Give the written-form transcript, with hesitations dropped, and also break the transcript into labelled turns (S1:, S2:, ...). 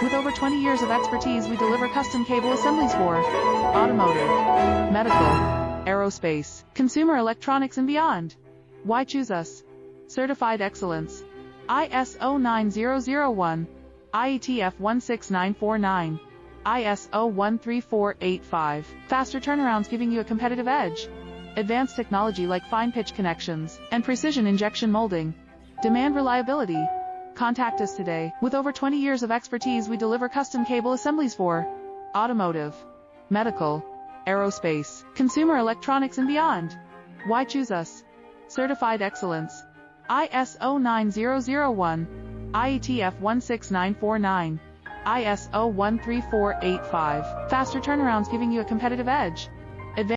S1: With over 20 years of expertise, we deliver custom cable assemblies for automotive, medical, aerospace, consumer electronics, and beyond. Why choose us? Certified excellence. ISO 9001, IATF 16949, ISO 13485. Faster turnarounds giving you a competitive edge. Advanced technology like fine pitch connections and precision injection molding. Demand reliability. Contact us today. With over 20 years of expertise, we deliver custom cable assemblies for automotive, medical, aerospace, consumer electronics, and beyond. Why choose us? Certified excellence. ISO 9001, IATF 16949, ISO 13485. Faster turnarounds giving you a competitive edge.